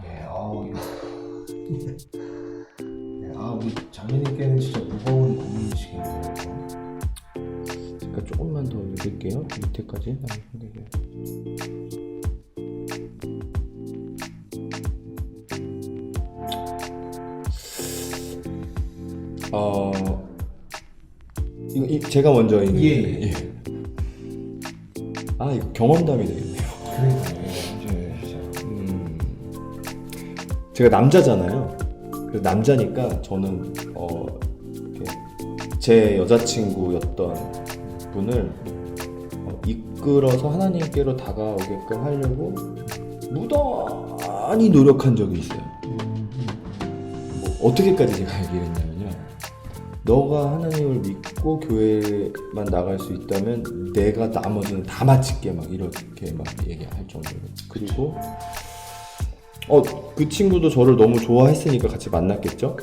네, 우리 장면님께는 진짜 무거운 고민이시겠네요. 제가 조금만 더 읽을게요. 밑에까지. 이거 제가 먼저 읽는. 예. 이거 경험담이 되겠네요. 그러니까요. 제가 남자잖아요. 그래서 남자니까 저는 이렇게 제 여자친구였던 분을 이끌어서 하나님께로 다가오게끔 하려고 무던히 노력한 적이 있어요. 어떻게까지 제가 얘기를 했냐면요. 너가 하나님을 믿고 교회만 나갈 수 있다면 내가 나머지는 다 마칠게 막 이렇게 막 얘기할 정도로. 그리고 그 친구도 저를 너무 좋아했으니까 같이 만났겠죠?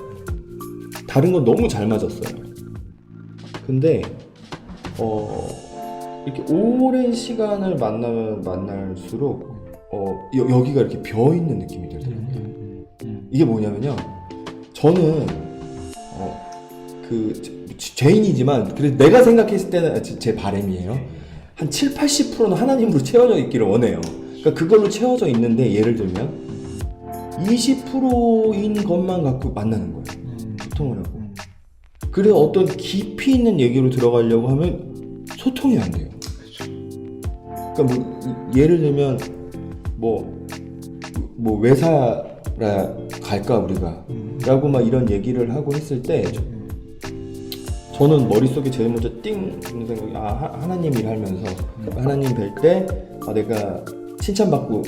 다른 건 너무 잘 맞았어요. 근데 이렇게 오랜 시간을 만날수록 여기가 이렇게 비어있는 느낌이 들더라고요. 이게 뭐냐면요. 저는 죄인이지만 그래도 내가 생각했을 때는 제 바람이에요. 한 70-80%는 하나님으로 채워져 있기를 원해요. 그러니까 그걸로 채워져 있는데 예를 들면 20%인 것만 갖고 만나는 거예요. 소통을 하고. 그래서 어떤 깊이 있는 얘기로 들어가려고 하면 소통이 안 돼요. 그러니까 예를 들면 왜 살아 갈까 우리가 라고 막 이런 얘기를 하고 했을 때 저는 머릿속에 제일 먼저 띵 드는 생각이 하나님 일하면서 하나님 뵐 때 내가 칭찬받고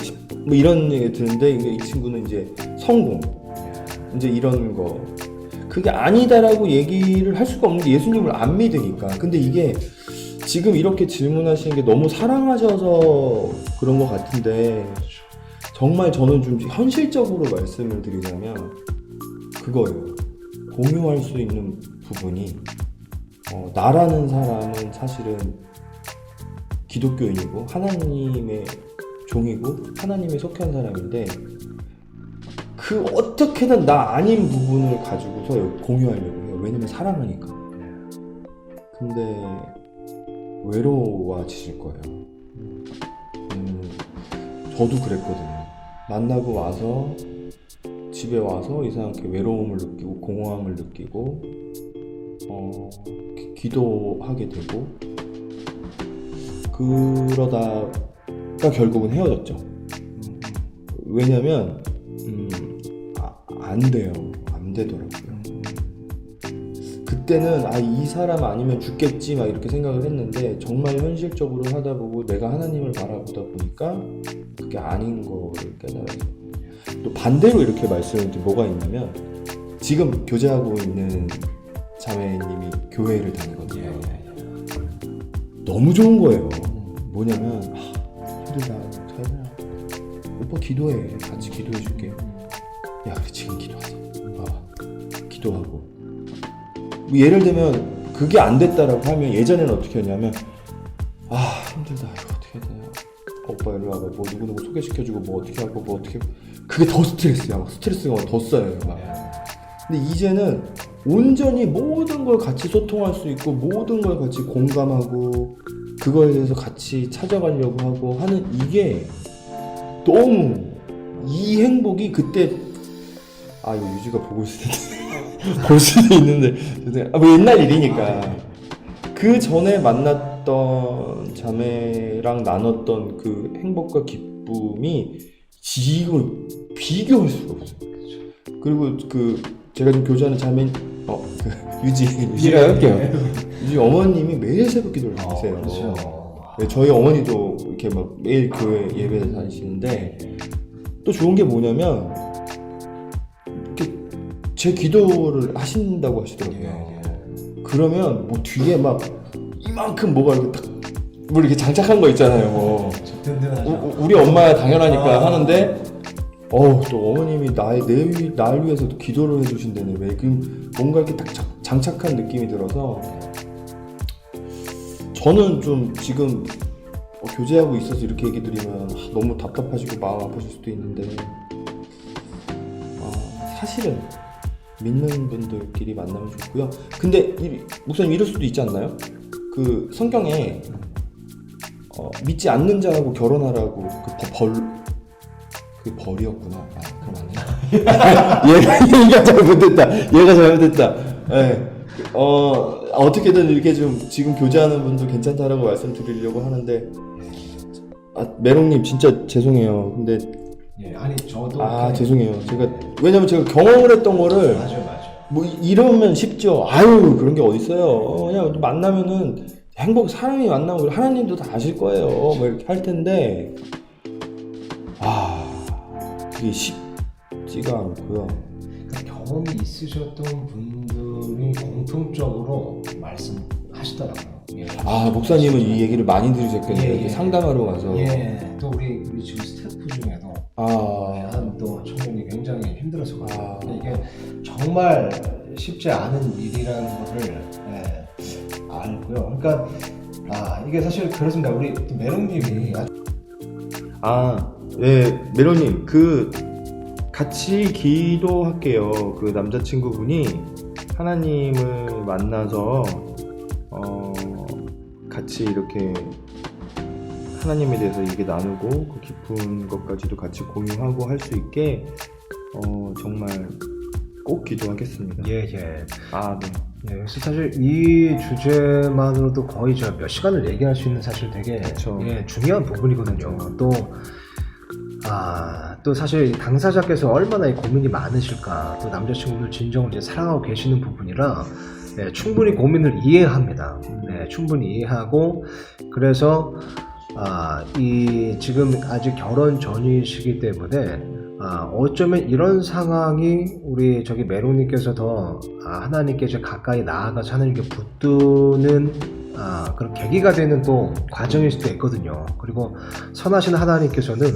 뭐 이런 얘기 드는데 이 친구는 이제 성공 이제 이런 거 그게 아니다라고 얘기를 할 수가 없는 게 예수님을 안 믿으니까. 근데 이게 지금 이렇게 질문하시는 게 너무 사랑하셔서 그런 것 같은데 정말 저는 좀 현실적으로 말씀을 드리자면 그거예요. 공유할 수 있는 부분이 나라는 사람은 사실은 기독교인이고 하나님의 종이고 하나님에 속한 사람인데 그 어떻게든 나 아닌 부분을 가지고서 공유하려고 해요. 왜냐면 사랑하니까. 근데 외로워지실 거예요. 저도 그랬거든요. 만나고 와서 집에 와서 이상하게 외로움을 느끼고 공허함을 느끼고 기도하게 되고 그러다가 결국은 헤어졌죠. 왜냐면 안 돼요. 안 되더라고요. 그때는 이 사람 아니면 죽겠지 막 이렇게 생각을 했는데 정말 현실적으로 하다 보고 내가 하나님을 바라보다 보니까 그게 아닌 거를 깨달았어요. 또 반대로 이렇게 말씀을 드린 뭐가 있냐면 지금 교제하고 있는 자매님이 교회를 다니거든요. 너무 좋은 거예요. 뭐냐면 힘들다 자연아 오빠 기도해 같이 기도해 줄게. 야 그래 지금 기도하자. 기도하고 예를 들면 그게 안 됐다라고 하면 예전에는 어떻게 했냐면 힘들다 이거 어떻게 해야 되냐 오빠 일로 와봐 뭐 누구누구 소개시켜주고 뭐 어떻게 하고 뭐 어떻게 그게 더 스트레스야. 막 스트레스가 더 쌓여요 막. 근데 이제는 온전히 모든 걸 같이 소통할 수 있고 모든 걸 같이 공감하고 그거에 대해서 같이 찾아가려고 하고 하는 이게 너무 이 행복이 그때 이거 유지가 보고 있을 텐데 볼 수도 있는데 뭐 옛날 일이니까 그 전에 만났던 자매랑 나눴던 그 행복과 기쁨이 지금 비교할 수가 없어요. 그리고 제가 지금 교제하는 자매인 유지가 할게요. 유지 어머님이 매일 새벽 기도를 하세요. 그렇죠. 네, 저희 어머니도 이렇게 막 매일 교회 예배에 다니시는데 또 좋은 게 뭐냐면 이렇게 제 기도를 하신다고 하시더라고요. 그러면 뭐 뒤에 막 이만큼 뭐가 이렇게 딱 뭐 이렇게 장착한 거 있잖아요. 뭐 우리 엄마야 당연하니까 하는데 또 어머님이 날 위해서도 기도를 해주신다네. 왜 뭔가 이렇게 딱 장착한 느낌이 들어서 저는 좀 지금 교제하고 있어서 이렇게 얘기 드리면 너무 답답하시고 마음 아프실 수도 있는데 사실은 믿는 분들끼리 만나면 좋고요. 근데 목사님 이럴 수도 있지 않나요? 그 성경에 믿지 않는 자하고 결혼하라고 그 벌이었구나. 그럼 아니야. 얘가 잘못했다. 네. 어떻게든 이렇게 좀 지금 교제하는 분도 괜찮다라고 말씀드리려고 하는데 메롱님 진짜 죄송해요. 근데 예, 아니 저도 죄송해요. 왜냐면 제가 경험을 했던 거를 맞아요. 뭐 이러면 쉽죠. 아유 그런 게 어딨어요. 그냥 만나면은 사람이 만나면 하나님도 다 아실 거예요. 뭐 이렇게 할 텐데 그게 쉽지가 않고요. 경험이 있으셨던 분들이 공통적으로 말씀하시더라고요. 예. 목사님은 이 얘기를 많이 들으셨겠네요. 예. 이렇게 상담하러 가서. 예. 또 우리 지금 스태프 중에도 한 또 청년이 굉장히 힘들었었거든요. 이게 정말 쉽지 않은 일이라는 거를 알고요. 그러니까 이게 사실 그렇습니다. 우리 메롱님이 메롱님 같이 기도할게요. 그 남자친구분이 하나님을 만나서 같이 이렇게 하나님에 대해서 얘기 나누고 그 깊은 것까지도 같이 공유하고 할 수 있게 정말 꼭 기도하겠습니다. 예. 네. 그래서 사실 이 주제만으로도 거의 제가 몇 시간을 얘기할 수 있는 사실 되게 중요한 부분이거든요. 또 사실 당사자께서 얼마나 고민이 많으실까, 또 남자친구를 진정으로 이제 사랑하고 계시는 부분이라 충분히 고민을 이해합니다. 충분히 이해하고, 그래서 지금 아직 결혼 전이시기 때문에 어쩌면 이런 상황이 우리 메롱님께서 더 하나님께 이제 가까이 나아가서 하나님께 붙드는 그런 계기가 되는 또 과정일 수도 있거든요. 그리고 선하신 하나님께서는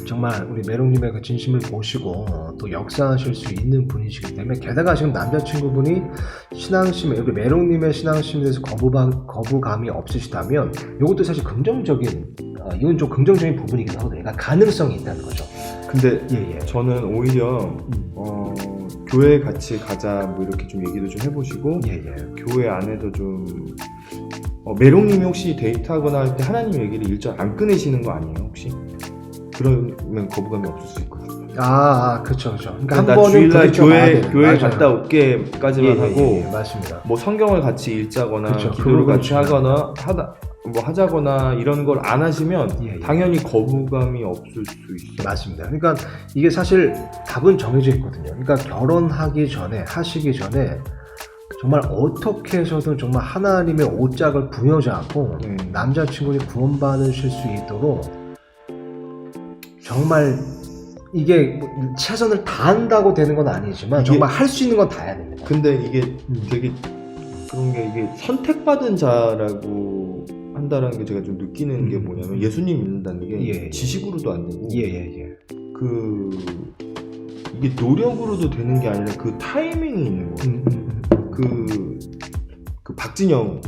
정말 우리 메롱님의 그 진심을 보시고 또 역사하실 수 있는 분이시기 때문에, 게다가 지금 남자친구분이 우리 메롱님의 신앙심에 대해서 거부감이 없으시다면 이것도 사실 이건 좀 긍정적인 부분이기도 하거든요. 그러니까 가능성이 있다는 거죠. 근데 저는 오히려 교회 같이 가자 뭐 이렇게 좀 얘기도 좀 해보시고 교회 안에도 좀 메롱님이 혹시 데이트하거나 할 때 하나님 얘기를 일절 안 꺼내시는 거 아니에요 혹시? 그러면 거부감이 없을 수 있거든요. 그렇죠. 그러니까 한 나 번은 주일날 교회 맞아요. 갔다 올게까지만 하고 맞습니다. 뭐 성경을 같이 읽자거나 그쵸, 기도를 같이 그렇죠. 하자거나 이런 걸 안 하시면 당연히 거부감이 없을 수 있어요. 맞습니다. 그러니까 이게 사실 답은 정해져 있거든요. 그러니까 하시기 전에 정말 어떻게 해서든 정말 하나님의 오짝을 부여잡고 남자친구를 구원받으실 수 있도록 정말 이게 최선을 다한다고 되는 건 아니지만 정말 할 수 있는 건 다 해야 됩니다. 근데 이게 되게 그런 게 이게 선택받은 자라고 한다는 게 제가 좀 느끼는 게 뭐냐면 예수님 믿는다는 게 지식으로도 안 되고 이게 노력으로도 되는 게 아니라 그 타이밍이 있는 거예요. 그 박진영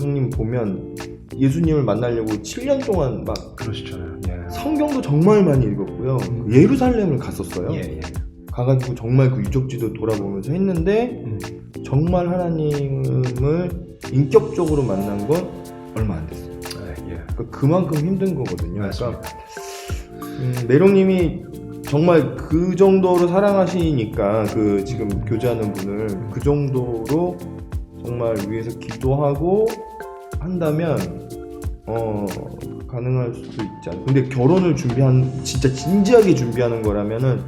형님 보면 예수님을 만나려고 7년 동안 막 그러시잖아요. 성경도 정말 많이 읽었고요. 예루살렘을 갔었어요. 가가지고 정말 그 유적지도 돌아보면서 했는데 정말 하나님을 인격적으로 만난 건 얼마 안 됐어요. 그러니까 그만큼 힘든 거거든요. 그러니까 메롱님이 정말 그 정도로 사랑하시니까 그 지금 교제하는 분을 그 정도로 정말 위해서 기도하고 한다면 가능할 수도 있지 않을까. 근데 결혼을 진짜 진지하게 준비하는 거라면은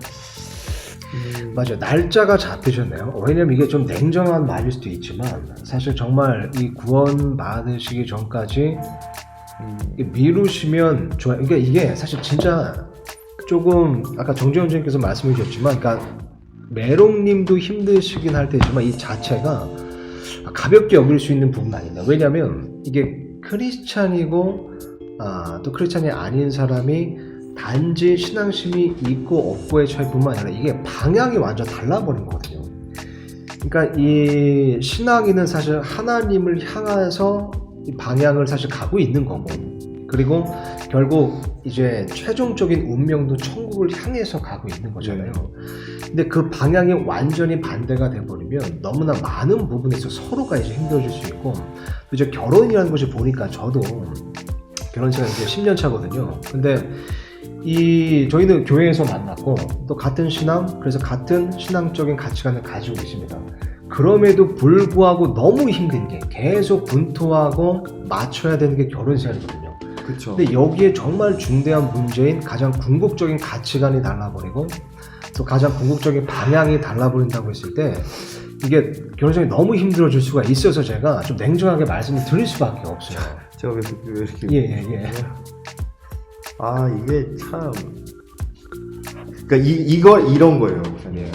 맞아요. 날짜가 잡히셨네요. 왜냐면 이게 좀 냉정한 말일 수도 있지만 사실 정말 이 구원 받으시기 전까지 미루시면 좋아요. 그러니까 이게 사실 진짜 조금 아까 정재훈 선생님께서 말씀해 주셨지만, 그러니까 메롱님도 힘드시긴 할 테지만 이 자체가 가볍게 여길 수 있는 부분은 아닙니다. 왜냐면 이게 크리스찬이고 또 크리스찬이 아닌 사람이 단지 신앙심이 있고 없고의 차이뿐만 아니라 이게 방향이 완전 달라버린 거거든요. 그러니까 이 신앙인은 사실 하나님을 향해서 이 방향을 사실 가고 있는 거고, 그리고 결국 이제 최종적인 운명도 천국을 향해서 가고 있는 거잖아요. 근데 그 방향이 완전히 반대가 돼버리면 너무나 많은 부분에서 서로가 이제 힘들어질 수 있고, 이제 결혼이라는 것이 보니까 저도 결혼 시간 이제 10년 차거든요. 근데 저희는 교회에서 만났고 또 같은 신앙, 그래서 같은 신앙적인 가치관을 가지고 있습니다. 그럼에도 불구하고 너무 힘든 게 계속 분투하고 맞춰야 되는 게 결혼 생활이거든요. 그렇죠. 근데 여기에 정말 중대한 문제인 가장 궁극적인 가치관이 달라버리고 또 가장 궁극적인 방향이 달라버린다고 했을 때 이게 결혼 생활이 너무 힘들어질 수가 있어서 제가 좀 냉정하게 말씀을 드릴 수밖에 없어요. 제가 왜 이렇게 예. 아 이게 참 그러니까 이런 거예요.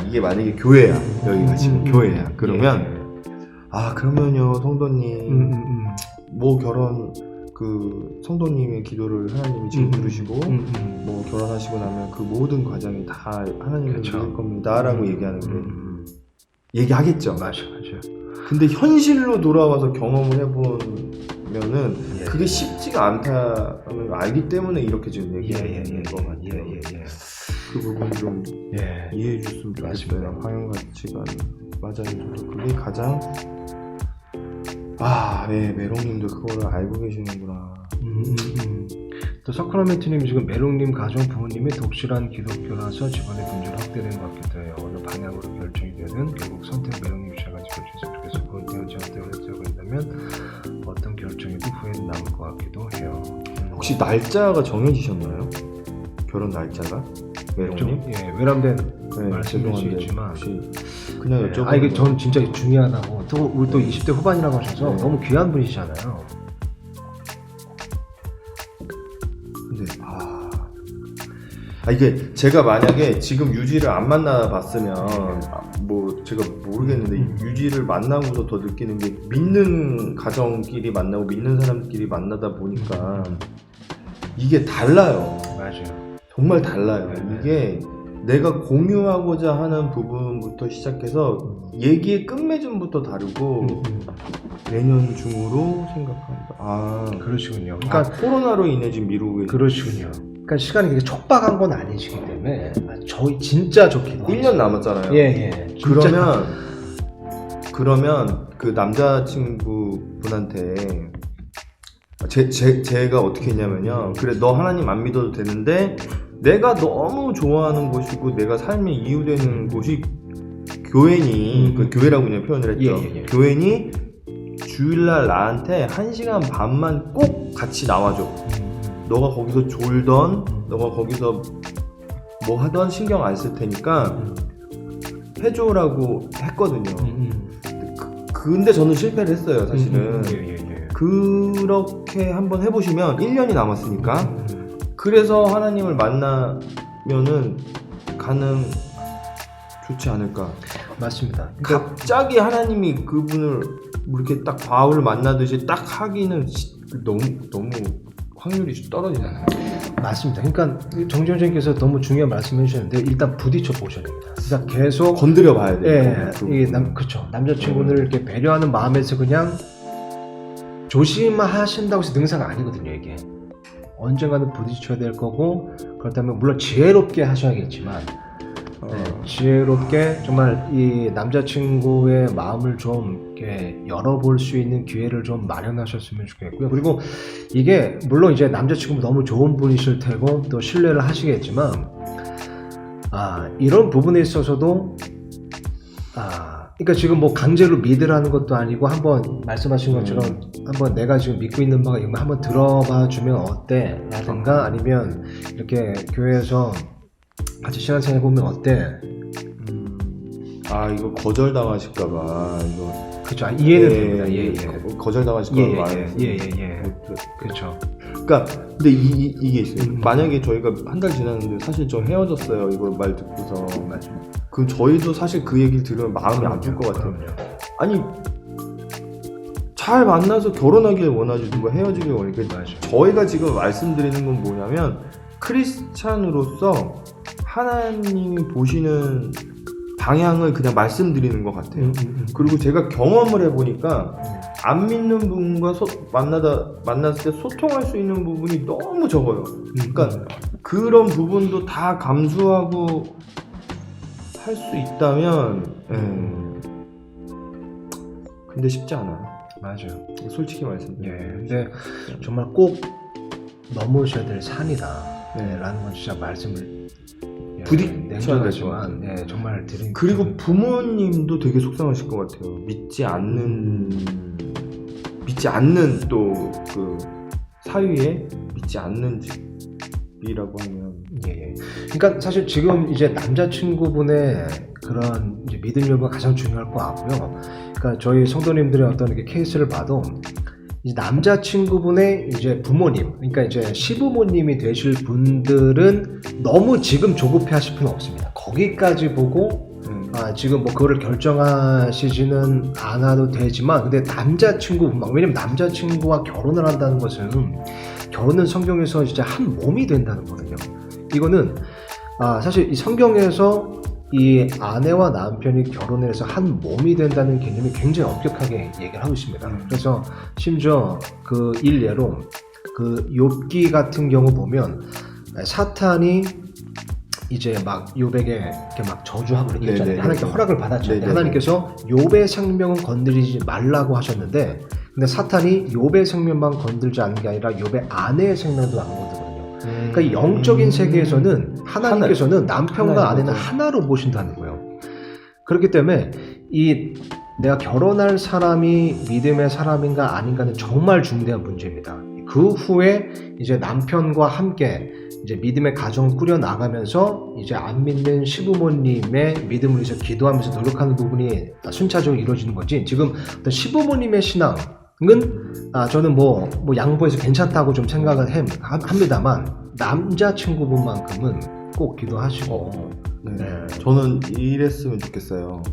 이게 만약에 교회야, 여기가 지금 교회야. 그러면 그러면요 성도님 뭐 결혼 그 성도님의 기도를 하나님이 지금 들으시고 뭐 결혼하시고 나면 그 모든 과정이 다 하나님이 할 겁니다라고 얘기하는 게 얘기하겠죠. 맞아. 근데 현실로 돌아와서 경험을 해보면은 그게 쉽지가 않다는 걸 알기 때문에 이렇게 지금 얘기하는 것 같아요. 그 부분 좀 이해해 줬으면 좋겠어요. 방향 가치가 맞아요. 저도 그게 가장 메롱님도 그거를 알고 계시는구나. 또 서크라멘트님 지금 메롱님 가정 부모님이 독실한 기독교라서 집안의 분주를 확대되는 것 같기도 해요. 어느 방향으로 결정이 되든 결국 선택 메롱님 씨가 지켜주셨으면 좋겠어요. 그런 대한 제한대로 했다고 한다면 어떤 결정에도 후회는 남을 것 같기도 해요. 혹시 날짜가 정해지셨나요? 결혼 날짜가? 메롱님? 외람된 말씀이시지만 혹시 그냥 여쭤보는 이게 전 진짜 중요하다고. 또 우리 또 20대 후반이라고 하셔서 너무 귀한 분이시잖아요. 근데 이게 제가 만약에 지금 유지를 안 만나봤으면 뭐 제가 모르겠는데 유지를 만나고서 더 느끼는 게 믿는 가정끼리 만나고 믿는 사람끼리 만나다 보니까 이게 달라요. 맞아요. 정말 달라요. 이게 내가 공유하고자 하는 부분부터 시작해서 얘기의 끝맺음부터 다르고 내년 중으로 생각합니다. 그러시군요. 그러니까 코로나로 인해 지금 미루고 계신 그러시군요. 그러니까 시간이 그렇게 촉박한 건 아니시기 때문에 저희 진짜 좋기도 1년 남았잖아요. 그러면 그 남자친구 분한테 제가 어떻게 했냐면요. 그래 너 하나님 안 믿어도 되는데 내가 너무 좋아하는 곳이고 내가 삶의 이유 되는 곳이 교회니 그 교회라고 그냥 표현을 했죠. 교회니 주일날 나한테 1시간 반만 꼭 같이 나와줘. 너가 거기서 졸던 너가 거기서 뭐 하던 신경 안 쓸 테니까 해줘라고 했거든요. 근데 저는 실패를 했어요 사실은. 그렇게 한번 해보시면 1년이 남았으니까 그래서 하나님을 만나면은 가능 좋지 않을까. 맞습니다. 갑자기 하나님이 그분을 이렇게 딱 바울을 만나듯이 딱 하기는 너무 확률이 떨어지잖아요. 맞습니다. 그러니까 정지원 선생님께서 너무 중요한 말씀을 해주셨는데 일단 부딪혀 보셔야 됩니다. 그러니까 계속 건드려 봐야 돼요. 그렇죠. 남자친구를 이렇게 배려하는 마음에서 그냥 조심하신다고 해서 능사가 아니거든요. 이게 언젠가는 부딪혀야 될 거고, 그렇다면 물론 지혜롭게 하셔야겠지만 지혜롭게 정말 이 남자친구의 마음을 좀 이렇게 열어볼 수 있는 기회를 좀 마련하셨으면 좋겠고요. 그리고 이게 물론 이제 남자친구 너무 좋은 분이실 테고 또 신뢰를 하시겠지만 이런 부분에 있어서도 그러니까 지금 뭐 강제로 믿으라는 것도 아니고 한번 말씀하신 것처럼 한번 내가 지금 믿고 있는 바가 이거 한번 들어봐 주면 어때? 라든가 아니면 이렇게 교회에서 같이 신앙생활 해보면 어때? 이거 거절당하실까봐 이거 그렇죠. 이해는 됩니다. 거절당하실까봐 그렇죠. 그러니까 근데 이게 있어요. 만약에 저희가 한 달 지났는데 사실 저 헤어졌어요. 이거 말 듣고서 그 저희도 사실 그 얘기를 들으면 마음이 아플 것 같아요. 아니 잘 만나서 결혼하길 원하지 누가 헤어지길 원하니까. 저희가 지금 말씀드리는 건 뭐냐면 크리스찬으로서 하나님이 보시는 방향을 그냥 말씀드리는 것 같아요. 그리고 제가 경험을 해보니까 안 믿는 분과 만났을 때 소통할 수 있는 부분이 너무 적어요. 그러니까 그런 부분도 다 감수하고 할 수 있다면, 근데 쉽지 않아요. 맞아요. 솔직히 말씀드리면. 근데 정말 꼭 넘으셔야 될 산이다. 네. 라는 건 진짜 말씀을 부딪혀야 냉정하지만 정말 드린. 그리고 부모님도 되게 속상하실 것 같아요. 믿지 않는 또 그 사위에 믿지 않는 집이라고 하면. 그러니까 사실 지금 이제 남자친구분의 그런 이제 믿음 여부가 가장 중요할 것 같고요. 그러니까 저희 성도님들의 어떤 이렇게 케이스를 봐도 이 남자친구분의 이제 부모님, 그러니까 이제 시부모님이 되실 분들은 너무 지금 조급해하실 필요는 없습니다. 거기까지 보고 지금 뭐 그거를 결정하시지는 않아도 되지만, 근데 남자친구분, 왜냐면 남자친구와 결혼을 한다는 것은 결혼은 성경에서 진짜 한 몸이 된다는 거거든요. 이거는 사실 이 성경에서 이 아내와 남편이 결혼을 해서 한 몸이 된다는 개념이 굉장히 엄격하게 얘기를 하고 있습니다. 그래서 심지어 그 일례로 그 욥기 같은 경우 보면 사탄이 이제 막 욥에게 이렇게 막 저주하고 이렇게 했잖아요. 하나님께 허락을 받았잖아요. 하나님께서 욥의 생명은 건드리지 말라고 하셨는데, 근데 사탄이 욥의 생명만 건들지 않는 게 아니라 욥의 아내의 생명도 안 건드거든요. 그러니까 영적인 세계에서는 하나님께서는 남편과 아내는 하나로 보신다는 거예요. 그렇기 때문에 이 내가 결혼할 사람이 믿음의 사람인가 아닌가는 정말 중대한 문제입니다. 그 후에 이제 남편과 함께 이제 믿음의 가정을 꾸려 나가면서 이제 안 믿는 시부모님의 믿음을 위해서 기도하면서 노력하는 부분이 순차적으로 이루어지는 거지. 지금 어떤 시부모님의 신앙은 저는 뭐 양보해서 괜찮다고 좀 생각을 합니다만, 남자친구분만큼은 꼭 기도하시고. 저는 이랬으면 좋겠어요.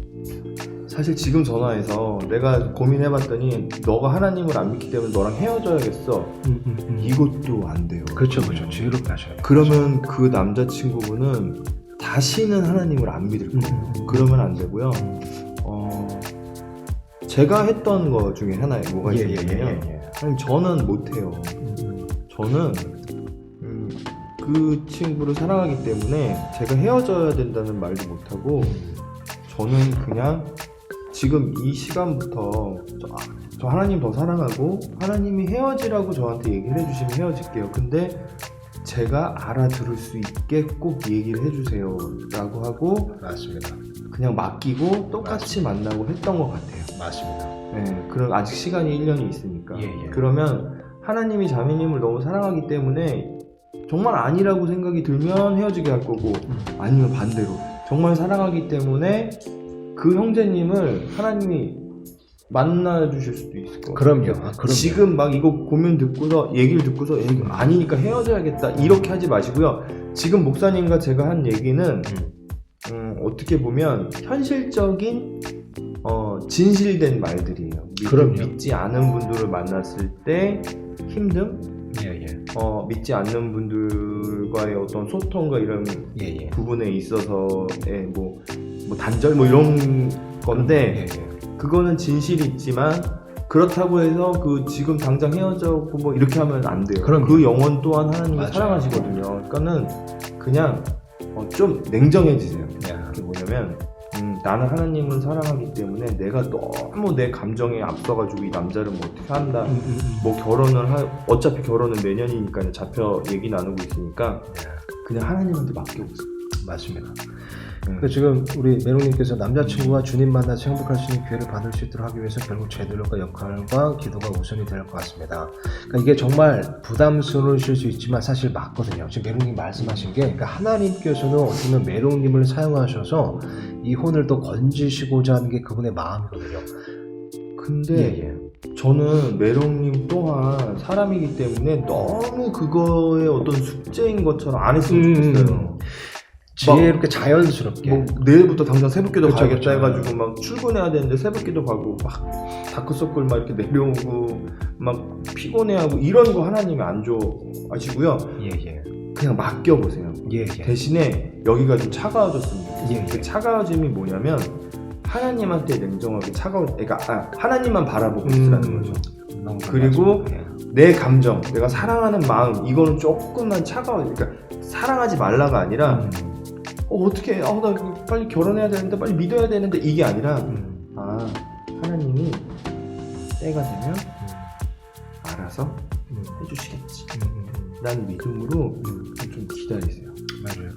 사실 지금 전화해서 내가 고민해봤더니 너가 하나님을 안 믿기 때문에 너랑 헤어져야겠어. 이것도 안 돼요. 그렇죠. 지혜롭게 하셔야 돼요. 그러면 그 남자친구분은 다시는 하나님을 안 믿을 거예요. 그러면 안 되고요. 제가 했던 거 중에 하나에 뭐가 있냐면, 저는 못해요. 저는 그 친구를 사랑하기 때문에 제가 헤어져야 된다는 말도 못하고, 저는 그냥 지금 이 시간부터 저 하나님 더 사랑하고 하나님이 헤어지라고 저한테 얘기를 해주시면 헤어질게요. 근데 제가 알아들을 수 있게 꼭 얘기를 해주세요 라고 하고, 맞습니다. 그냥 맡기고 똑같이 만나고 했던 것 같아요. 맞습니다. 그럼 아직 시간이 1년이 있으니까. 그러면 하나님이 자매님을 너무 사랑하기 때문에 정말 아니라고 생각이 들면 헤어지게 할 거고, 아니면 반대로 정말 사랑하기 때문에 그 형제님을 하나님이 만나주실 수도 있을 것 같아요. 그럼요. 지금 막 이거 고민 듣고서 얘기를 듣고서 아니니까 헤어져야겠다 이렇게 하지 마시고요. 지금 목사님과 제가 한 얘기는 어떻게 보면 현실적인 진실된 말들이에요. 믿지 않은 분들을 만났을 때 힘듦, 믿지 않는 분들과의 어떤 소통과 이런 부분에 있어서의 뭐 단절 뭐 이런 건데, 그거는 진실이 있지만 그렇다고 해서 그 지금 당장 헤어져고 뭐 이렇게 하면 안 돼요. 그 영혼 또한 하나님이 사랑하시거든요. 그러니까는 그냥 좀 냉정해지세요. 그게 뭐냐면 나는 하나님을 사랑하기 때문에 내가 너무 내 감정에 앞서가지고 이 남자를 뭐 어떻게 한다, 뭐 어차피 결혼은 내년이니까 잡혀 얘기 나누고 있으니까 그냥 하나님한테 맡겨보세요. 맞습니다. 그러니까 지금 우리 메롱님께서 남자친구와 주님 만나서 행복할 수 있는 기회를 받을 수 있도록 하기 위해서 결국 제 노력과 역할과 기도가 우선이 될 것 같습니다. 그러니까 이게 정말 부담스러우실 수 있지만 사실 맞거든요. 지금 메롱님 말씀하신 게, 그러니까 하나님께서는 어떻게 보면 메롱님을 사용하셔서 이혼을 더 건지시고자 하는 게 그분의 마음이거든요. 근데 저는 메롱님 또한 사람이기 때문에 너무 그거의 어떤 숙제인 것처럼 안 했으면 좋겠어요. 지혜롭게 자연스럽게 내일부터 당장 새벽기도 가야겠다 해가지고 막 출근해야 되는데 새벽기도 가고 막 다크서클 막 이렇게 내려오고 막 피곤해하고 이런 거 하나님이 안 좋아하시고요. 그냥 맡겨보세요. 대신에 여기가 좀 차가워졌습니다. 그 차가워짐이 뭐냐면 하나님한테 냉정하게 차가운, 그러니까 하나님만 바라보고 있으라는 거죠. 너무 그리고 맞아요. 예. 내 감정, 내가 사랑하는 마음, 이거는 조금만 차가워. 그러니까 사랑하지 말라가 아니라 어떻게 나 이거 빨리 결혼해야 되는데, 빨리 믿어야 되는데, 이게 아니라 하나님이 때가 되면 알아서 해주시겠지. 라는 믿음으로 좀 기다리세요. 맞아요.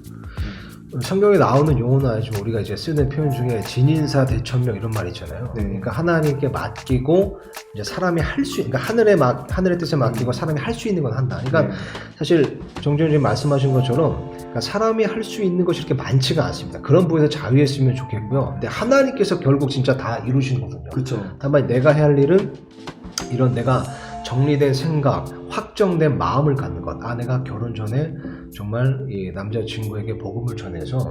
성경에 나오는 용어나 지금 우리가 이제 쓰는 표현 중에 진인사 대천명 이런 말 있잖아요. 네. 그러니까 하나님께 맡기고 이제 사람이 할 수, 그러니까 하늘의 뜻에 맡기고 사람이 할 수 있는 건 한다. 그러니까 네. 사실 정재훈님 말씀하신 것처럼 그러니까 사람이 할 수 있는 것이 이렇게 많지가 않습니다. 그런 부분에서 자유했으면 좋겠고요. 근데 하나님께서 결국 진짜 다 이루시는 거거든요. 그쵸. 다만 내가 해야 할 일은 이런 내가 정리된 생각, 확정된 마음을 갖는 것. 내가 결혼 전에 정말 이 남자친구에게 복음을 전해서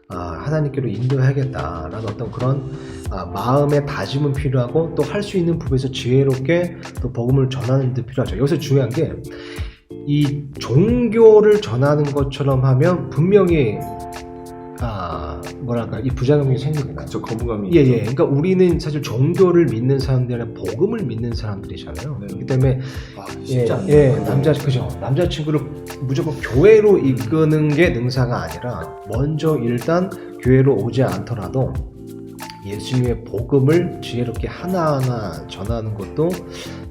하나님께로 인도해야겠다라는 어떤 그런 마음의 다짐은 필요하고 또 할 수 있는 부분에서 지혜롭게 또 복음을 전하는 데 필요하죠. 여기서 중요한 게 이 종교를 전하는 것처럼 하면 분명히 뭐랄까 이 부작용이 생깁니다. 그쵸, 거부감이. 예. 그러니까 우리는 사실 종교를 믿는 사람들이 아니라 복음을 믿는 사람들이잖아요. 네. 그렇기 때문에 쉽지 않네요. 남자친구를 무조건 교회로 이끄는 게 능사가 아니라 먼저 일단 교회로 오지 않더라도 예수님의 복음을 지혜롭게 하나하나 전하는 것도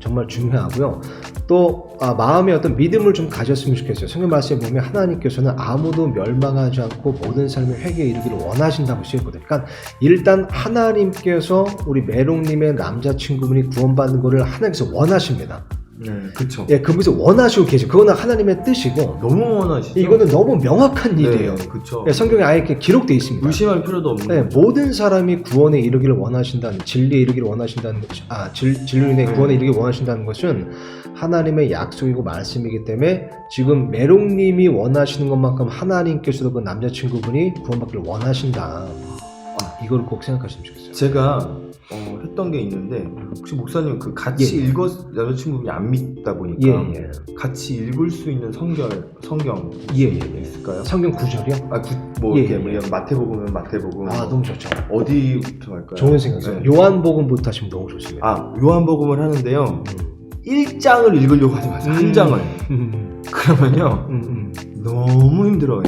정말 중요하고요. 또 마음의 어떤 믿음을 좀 가졌으면 좋겠어요. 성경 말씀에 보면 하나님께서는 아무도 멸망하지 않고 모든 사람이 회개에 이르기를 원하신다고 쓰였거든요. 그러니까 일단 하나님께서 우리 메롱님의 남자친구분이 구원받는 것을 하나님께서 원하십니다. 네, 그쵸. 예, 그분께서 원하시고 계세요. 그거는 하나님의 뜻이고 너무 원하시죠? 이거는 너무 명확한 일이에요. 네, 그쵸. 예, 성경에 아예 이렇게 기록되어 있습니다. 의심할 필요도 없는 네, 거죠. 모든 사람이 구원에 이르기를 원하신다는, 진리에 이르기를 원하신다는 것, 진리로 인해 구원에 이르기를 원하신다는 것은 하나님의 약속이고 말씀이기 때문에 지금 메롱님이 원하시는 것만큼 하나님께서도 그 남자친구분이 구원받기를 원하신다. 이걸 꼭 생각하시면 좋겠어요. 제가 했던 게 있는데, 혹시 목사님 그 같이 예. 여자친구분이 안 믿다 보니까 예. 같이 읽을 수 있는 성경 예. 있을까요? 성경 구절이요? 뭐 예, 이렇게 예. 뭐 마태복음은 마태복음. 너무 좋죠. 어디부터 할까요? 좋은 생각이죠. 네. 요한복음부터 하시면 너무 좋습니다. 요한복음을 하는데요. 1장을 읽으려고 하지 마세요. 한 장을. 그러면요. 너무 힘들어요.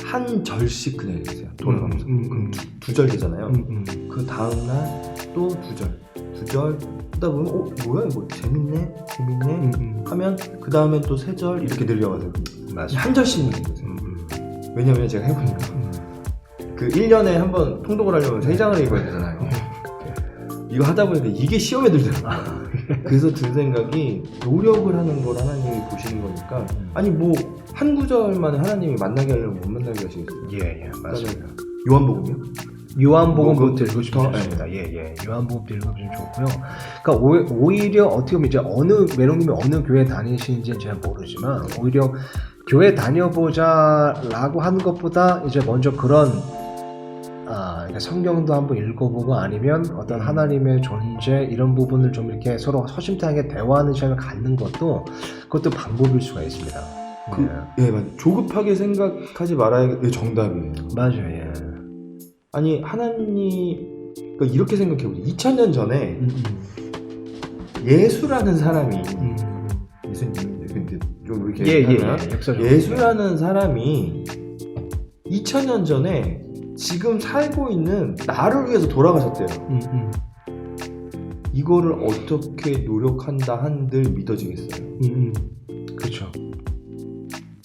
한 절씩 그냥 읽으세요. 돌아가면서. 그럼 두 절 되잖아요. 그 다음날 또 두 절 하다 보면 뭐야 이거 재밌네 하면 그 다음에 또 세 절 이렇게 늘려가세요. 맞아요. 한 절씩 읽으세요. 왜냐면 제가 해보니까 그 1년에 한 번 통독을 하려면 3장을 읽어야 되잖아요. 이거 하다 보니까 이게 시험에 들더라고요. 그래서 든 생각이 노력을 하는 걸 하나님이 보시는 거니까 아니 뭐 한 구절만에 하나님이 만나게 하려면 못 만나게 하시겠어요. 예, 맞습니다. 요한복음이요? 요한복음부터 읽으시면 네. 좋습니다. 예. 요한복음부터 읽으시면 좋고요. 그러니까 오히려 어떻게 보면 이제 메롱님이 어느 교회 다니시는지는 잘 모르지만 오히려 교회 다녀보자라고 하는 것보다 이제 먼저 그런 그러니까 성경도 한번 읽어보고 아니면 어떤 하나님의 존재 이런 부분을 좀 이렇게 서로 허심탄회하게 대화하는 시간을 갖는 그것도 방법일 수가 있습니다. 맞아요. 조급하게 생각하지 말아야 정답이에요. 맞아요. 예. 아니 하나님 그러니까 이렇게 생각해보세요. 2000년 전에 예수라는 사람이 예수님 근데 좀 이렇게 역사적으로. 예수라는 사람이 2000년 전에 지금 살고 있는 나를 위해서 돌아가셨대요. 이거를 어떻게 노력한다 한들 믿어지겠어요. 그렇죠.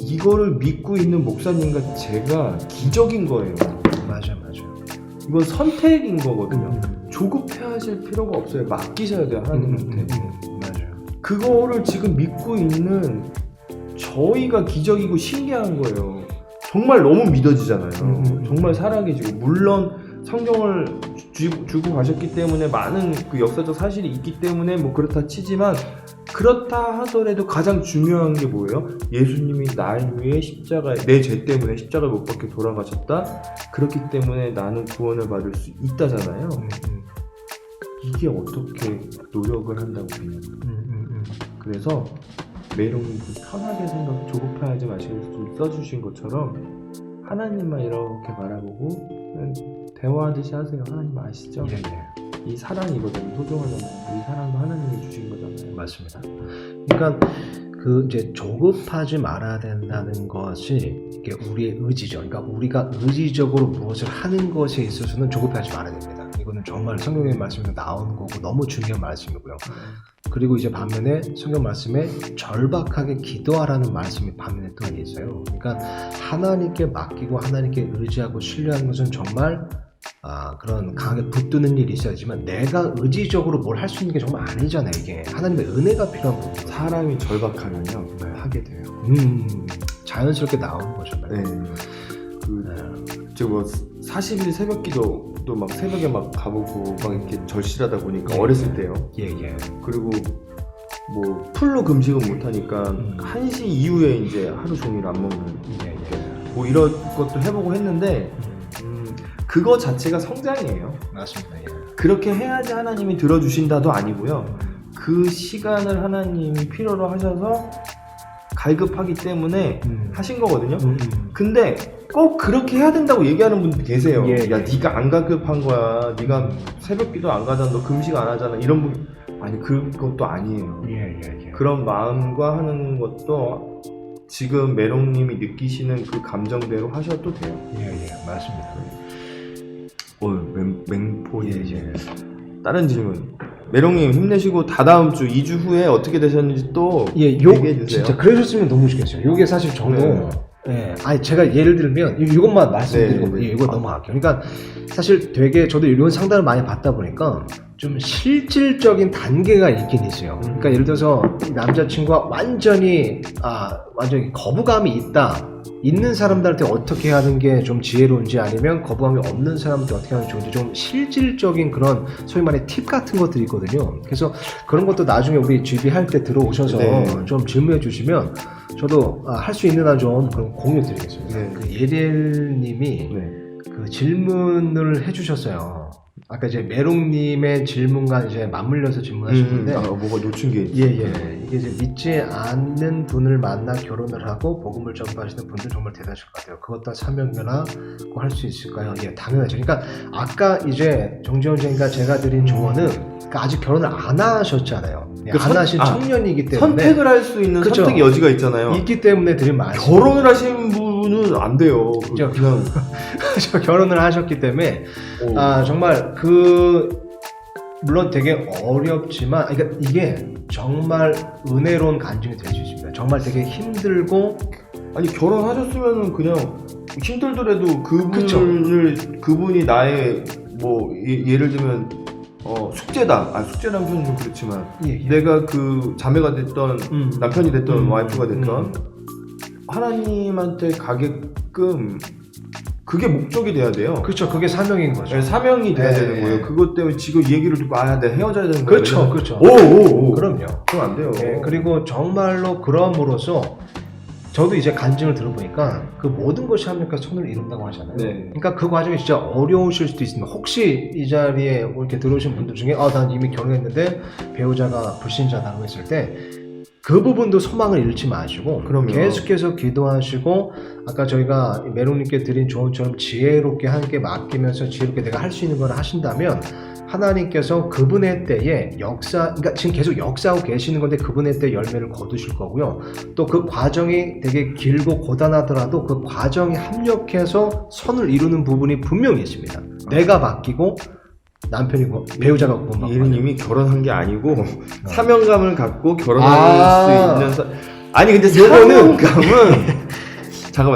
이거를 믿고 있는 목사님과 제가 기적인 거예요. 맞아. 이건 선택인 거거든요. 조급해하실 필요가 없어요. 맡기셔야 돼요 하나님한테. 맞아요. 그거를 지금 믿고 있는 저희가 기적이고 신기한 거예요. 정말 너무 믿어지잖아요. 정말 살아계시고 물론 성경을 주고 가셨기 때문에 많은 그 역사적 사실이 있기 때문에 뭐 그렇다 치지만 그렇다 하더라도 가장 중요한 게 뭐예요? 예수님이 날 위해 내 죄 때문에 십자가를 못 박혀 돌아가셨다. 그렇기 때문에 나는 구원을 받을 수 있다잖아요. 이게 어떻게 노력을 한다고 되냐고요. 그래서 메롱님 편하게 조급해하지 마시고 써주신 것처럼 하나님만 이렇게 바라보고 대화하듯이 하세요. 하나님 아시죠? 예, 예. 이 사랑이거든요. 소중하잖아요. 이 사랑도 하나님이 주신 거잖아요. 맞습니다. 그러니까 그 이제 조급하지 말아야 된다는 것이 이게 우리의 의지죠. 그러니까 우리가 의지적으로 무엇을 하는 것에 있어서는 조급하지 말아야 됩니다. 이거는 정말 성경의 말씀에서 나온 거고 너무 중요한 말씀이고요. 그리고 이제 반면에 성경 말씀에 절박하게 기도하라는 말씀이 반면에 또 있어요. 그러니까 하나님께 맡기고 하나님께 의지하고 신뢰하는 것은 정말 그런 강하게 붙드는 일이 있어야지만 내가 의지적으로 뭘 할 수 있는 게 정말 아니잖아요. 이게 하나님의 은혜가 필요한 부분. 사람이 절박하면요 하게 돼요. 자연스럽게 나오는 거죠. 네. 뭐 40일 새벽기도도 막 새벽에 막 가보고 막 이렇게 절실하다 보니까 어렸을 때요. 예. 그리고 뭐 풀로 금식은 못하니까 1시 이후에 이제 하루 종일 안 먹는 예. 뭐 이런 것도 해보고 했는데 그거 자체가 성장이에요. 맞습니다. 예. 그렇게 해야지 하나님이 들어주신다도 아니고요. 그 시간을 하나님이 필요로 하셔서 갈급하기 때문에 하신 거거든요. 근데 꼭 그렇게 해야 된다고 얘기하는 분들 계세요. 예, 야, 예. 네가 안 갈급한 거야. 네가 새벽기도 안 가잖아. 너 금식 안 하잖아. 이런 분 아니 그것도 아니에요. 예. 그런 마음과 하는 것도 지금 메롱님이 느끼시는 그 감정대로 하셔도 돼요. 예. 맞습니다. 맹포. 예. 다른 질문. 메롱님 힘내시고 다다음 주 2주 후에 어떻게 되셨는지 또 예, 얘기해 주세요. 진짜 그러셨으면 너무 좋겠어요. 요게 사실 저도 아니 제가 예를 들면 이것만 말씀드리고 이거 넘어갈게요. 그러니까 사실 되게 저도 이런 상담을 많이 받다 보니까 좀 실질적인 단계가 있긴 있어요. 그러니까 예를 들어서 남자친구가 완전히 거부감이 있는 사람들한테 어떻게 하는 게 좀 지혜로운지 아니면 거부감이 없는 사람한테 어떻게 하는 게 좋은지 좀 실질적인 그런 소위 말해 팁 같은 것들이 있거든요. 그래서 그런 것도 나중에 우리 GB 할 때 들어오셔서 좀 질문해 주시면 저도 할 수 있는 한 좀 그런 공유 드리겠습니다. 그 예리엘님이 그 질문을 해주셨어요. 아까 이제 메롱님의 질문과 이제 맞물려서 질문하셨는데 뭐가 놓친 게 이게 이제 믿지 않는 분을 만나 결혼을 하고 복음을 전파하시는 분들 정말 대단하실 것 같아요. 그것도 사명이라고 할 수 있을까요? 예, 당연하죠. 그러니까 아까 이제 정지원 선생님과 제가 드린 조언은 그러니까 아직 결혼을 안 하셨잖아요. 안 하신 청년이기 때문에 선택을 할 수 있는 선택의 여지가 있잖아요. 있기 때문에 드린 말씀. 결혼을 하신 분은 안 돼요. 그냥 결혼을 하셨기 때문에 정말 물론 되게 어렵지만 그러니까 이게 정말 은혜로운 간증이 될 수 있습니다. 정말 되게 힘들고 아니 결혼하셨으면은 그냥 힘들더라도 그분이 나의 뭐 예를 들면 숙제다. 숙제라는 표현은 좀 그렇지만 내가 그 자매가 됐던 남편이 됐던 와이프가 됐던 하나님한테 가게끔 그게 목적이 돼야 돼요. 그렇죠. 그게 사명인 거죠. 네, 사명이 돼야 되는 거예요. 그것 때문에 지금 얘기를 듣고 내가 헤어져야 되는 거예요. 그렇죠. 그럼요. 그럼 안 돼요. 그리고 정말로 그럼으로써 저도 이제 간증을 들어보니까 그 모든 것이 합력해서 손을 이룬다고 하잖아요. 그러니까 그 과정이 진짜 어려우실 수도 있습니다. 혹시 이 자리에 이렇게 들어오신 분들 중에 난 이미 결혼했는데 배우자가 불신자라고 했을 때 그 부분도 소망을 잃지 마시고 계속해서 기도하시고 아까 저희가 메롱님께 드린 조언처럼 지혜롭게 하나님께 맡기면서 지혜롭게 내가 할 수 있는 걸 하신다면 하나님께서 그분의 때에 그러니까 지금 계속 역사하고 계시는 건데 그분의 때 열매를 거두실 거고요. 또 그 과정이 되게 길고 고단하더라도 그 과정이 합력해서 선을 이루는 부분이 분명히 있습니다. 내가 맡기고 남편이고 배우자가 구원받고 예리님이 결혼한 게 아니고 사명감을 갖고 결혼할 수 있는 아니 근데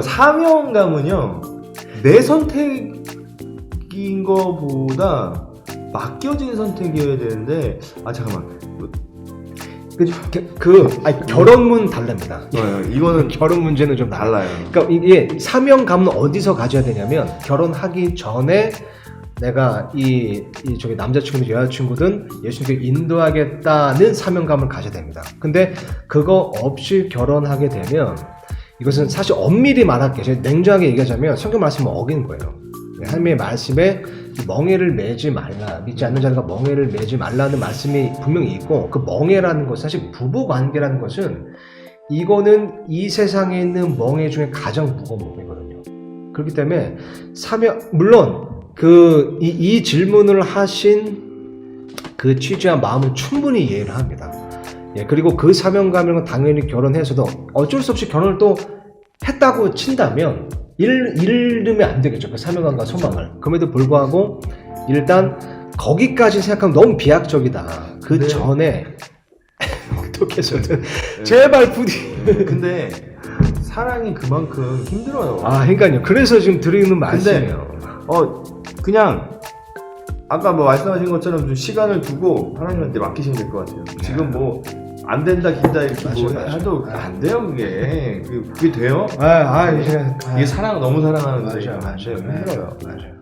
사명감은요 내 선택인 거보다 맡겨진 선택이어야 되는데 결혼문 다릅니다. 이거는 결혼 문제는 좀 달라요. 그러니까 이게 사명감은 어디서 가져야 되냐면 결혼하기 전에 내가 저기 남자친구든 여자친구든 예수님께 인도하겠다는 사명감을 가져야 됩니다. 근데 그거 없이 결혼하게 되면 이것은 사실 엄밀히 말할게요. 제가 냉정하게 얘기하자면 성경 말씀을 어긴 거예요. 하나님의 말씀에 멍에를 매지 말라, 믿지 않는 자가 멍에를 매지 말라는 말씀이 분명히 있고 그 멍에라는 것은 사실 부부관계라는 것은 이거는 이 세상에 있는 멍에 중에 가장 무거운 멍에거든요. 그렇기 때문에 물론 이 질문을 하신 그 취지와 마음은 충분히 이해를 합니다. 예, 그리고 그 사명감은 당연히 결혼해서도 어쩔 수 없이 결혼을 또 했다고 친다면 잃으면 안 되겠죠. 그 사명감과 소망을. 그럼에도 불구하고 일단 거기까지 생각하면 너무 비약적이다. 그 네. 전에 어떻게 해서든 제발 부디. 근데 사랑이 그만큼 힘들어요. 아, 그러니까요. 그래서 지금 드리는 말씀이에요. 그냥 아까 뭐 말씀하신 것처럼 좀 시간을 두고 하나님한테 맡기시면 될 것 같아요. 지금 뭐 안 된다 긴다 이렇게 뭐 맞아요. 해도 안 돼요. 그게 돼요? 이제 이게 사랑 너무 사랑하는데 맞아요. 힘들어요. 맞아요.